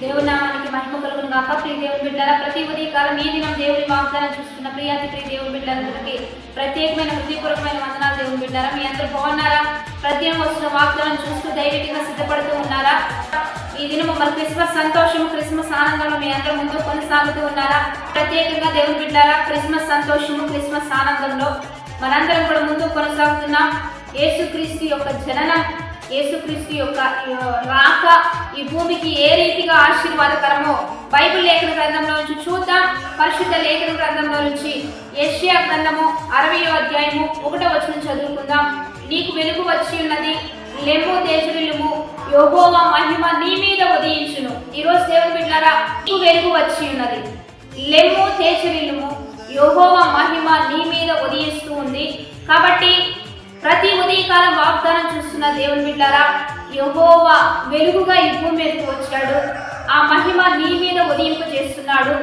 దేవుని నామానికి మహిమ కలుగును గాక. ప్రియ దేవుని బిడ్డలారా, ప్రతి ఉదయకాలం ఈ దినం దేవుని వాగ్దానం చూస్తున్న ప్రియాతి ప్రియ దేవుని బిడ్డలందరికీ ప్రత్యేకమైన హృదయపూర్వకమైన వందనాలు. దేవుని బిడ్డలారా, మీ అందరూ బాగున్నారా? ప్రత్యేకం వస్తున్న వాగ్దానం చూస్తూ దైవికంగా సిద్ధపడుతూ ఉన్నారా? ఈ దినము మరి క్రిస్మస్ సంతోషము, క్రిస్మస్ ఆనందంలో మీ అందరూ ముందు కొనసాగుతూ ఉన్నారా? ప్రత్యేకంగా దేవుని బిడ్డలారా, క్రిస్మస్ సంతోషము, క్రిస్మస్ ఆనందంలో మనందరం కూడా ముందు కొనసాగుతున్నాం. యేసుక్రీస్తు యొక్క జననం, యేసుక్రీస్తు యొక్క రాక ఈ భూమికి ఏ రీతిగా ఆశీర్వాదకరమో బైబిల్ లేఖన గ్రంథంలో నుంచి చూద్దాం. పరిశుద్ధ లేఖన గ్రంథంలో నుంచి యెషయా గ్రంథము 60వ అధ్యాయము 1వ వచనం చదువుకుందాం. నీకు వెలుగు వచ్చి ఉన్నది, లెమ్ము తేజరిల్లుము, యెహోవా మహిమ నీ మీద ఉదయించును. ఈరోజు దేవుని బిడ్డలారా, నీకు వెలుగు వచ్చి ఉన్నది, లెమ్ము తేజరిల్లుము, యెహోవా మహిమ నీ మీద ఉదయిస్తూ ఉంది. కాబట్టి ప్రతి ఉదయకాలం వాగ్దానం చూస్తున్న దేవుని బిడ్డలారా, యెహోవా వెలుగుగా ఈ భూమి మీదకి వచ్చాడు. ఆ మహిమ నీ మీద ఉదయింపు చేస్తున్నాడు.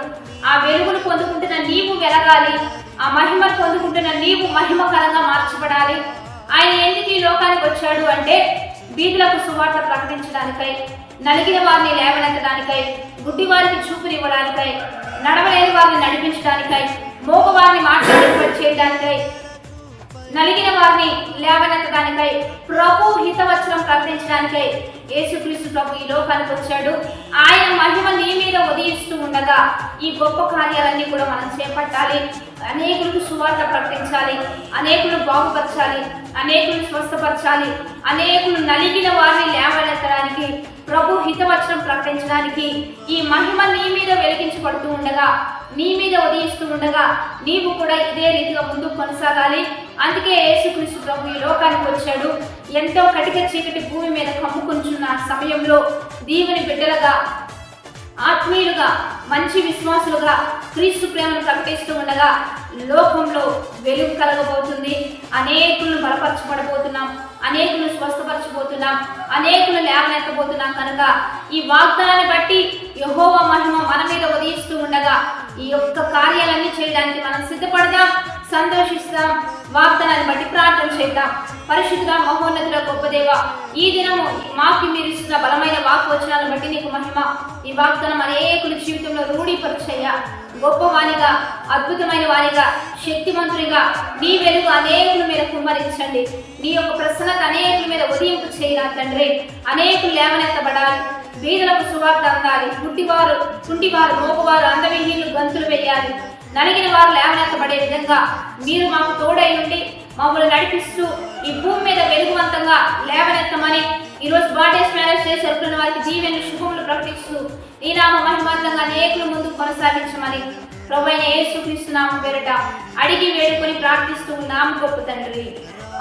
ఆ వెలుగును పొందుకుంటున్న నీవు వెలగాలి. ఆ మహిమను పొందుకుంటున్న నీవు మహిమకరంగా మార్చబడాలి. ఆయన ఎందుకు ఈ లోకానికి వచ్చాడు అంటే, బీదులకు సువార్త ప్రకటించడానికై, నలిగిన వారిని లేవనెత్తడానికై, గుడ్డి వారికి చూపునివ్వడానికై, నడవలేని వారిని నడిపించడానికై, మోగవారిని మాట్లాడి చేయడానికై, నలిగిన వారిని లేవనెత్తడానికై, ప్రభు హితవచనం ప్రకటించడానికై యేసుక్రీస్తు ప్రభు ఈ లోకానికి వచ్చాడు. ఆయన మహిమ నీ మీద ఉదయిస్తూ ఉండగా ఈ గొప్ప కార్యాలన్నీ కూడా మనం చేపట్టాలి. అనేకులకు సువార్త ప్రకటించాలి, అనేకులు బాగుపరచాలి, అనేకులు స్వస్థపరచాలి, అనేకులు నలిగిన వారిని లేవనెత్తడానికి, ప్రభు హితవచనం ప్రకటించడానికి ఈ మహిమ నీ మీద వెలిగించబడుతూ ఉండగా, నీ మీద ఉదయిస్తూ ఉండగా నీవు కూడా ఇదే రీతిగా ముందుకు కొనసాగాలి. అందుకే యేసుక్రీస్తు ప్రభు ఈ లోకానికి వచ్చాడు. ఎంతో కటిక చీకటి భూమి మీద కమ్ముకుంటున్న సమయంలో దేవుని బిడ్డలుగా, ఆత్మీయులుగా, మంచి విశ్వాసులుగా క్రీస్తు ప్రేమను ప్రకటిస్తూ ఉండగా లోకంలో వెలుగు కలగబోతుంది. అనేకులను బలపరచబడబోతున్నాం, అనేకులు స్వస్థపరచబోతున్నాం, అనేకులు లేవనెత్తబోతున్నాం. కనుక ఈ వాగ్దానాన్ని బట్టి యెహోవా మహిమ మన మీద ఉదయిస్తూ ఉండగా ఈ యొక్క కార్యాలన్నీ చేయడానికి మనం సిద్ధపడదాం, సంతోషిస్తాం. వాగ్దానాన్ని బట్టి ప్రార్థన చేద్దాం. పరిశుద్ధ మహోన్నతుల గొప్ప దేవ, ఈ దినము మాకు మీరు ఇస్తున్న బలమైన వాక్వచనాలను బట్టి నీకు మహిమ. ఈ వాగ్దానం అనేకుల జీవితంలో రూఢీపరిచయ్యా. గొప్పవానిగా, అద్భుతమైన వారిగా, శక్తివంతునిగా నీ వెలుగు అనేకుల మీద కుమ్మరించండి. నీ యొక్క ప్రసన్నత అనేకుల మీద ఉదయింపు చేయరా తండ్రి. అనేకులు లేవనెత్తబడాలి, బీదలకు సువార్త అందాలి, గుడ్డివారు, కుంటివారు, మోగవారు, అందవిహీనులు గంతులు వేయాలి, నలిగిన వారు లేవనెత్తబడే విధంగా మీరు మాకు తోడై ఉండి మమ్మల్ని నడిపిస్తూ ఈ భూమి మీద వెలుగువంతంగా లేవనెత్తమని, ఈరోజు బాడేస్ మ్యారేజ్ చేసి జరుపుకున్న వారికి దీవెనలు, శుభములు ప్రకటిస్తూ ఈ నామ మహిమాంతంగా అనేకులు ముందుకు కొనసాగించమని ప్రభువైన యేసుక్రీస్తు నామం పేరిట అడిగి వేడుకొని ప్రార్థిస్తూ ఉన్నాము గొప్ప తండ్రి,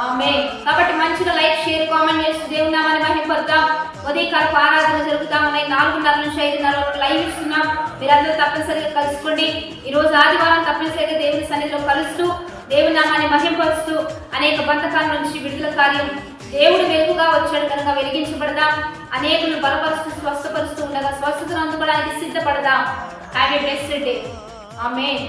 ఆమేన్. కాబట్టి మంచిగా లైక్, షేర్, కామెంట్ చేస్తూ దేవుని నామాన్ని మహిమపడతాం. ఉదయకాలపు ఆరాధన జరుగుతామని 4:30 నుంచి 5:30 వరకు లైవ్ ఇస్తున్నాం. మీరందరూ తప్పనిసరిగా కలుసుకోండి. ఈరోజు ఆదివారం తప్పనిసరిగా దేవుని సన్నిధిలో కలుస్తూ దేవుని నామాన్ని మహిమపరుస్తూ అనేక బంధకాల నుంచి విడుదల కార్యం దేవుడు వెలుగుగా వచ్చాడు కనుక వెలిగించబడదాం. అనేకులను బలపరుస్తూ స్వస్థపరుస్తూ ఉండగా స్వస్థతను అందుకోవడానికి సిద్ధపడదాం. Have a blessed day. Amen.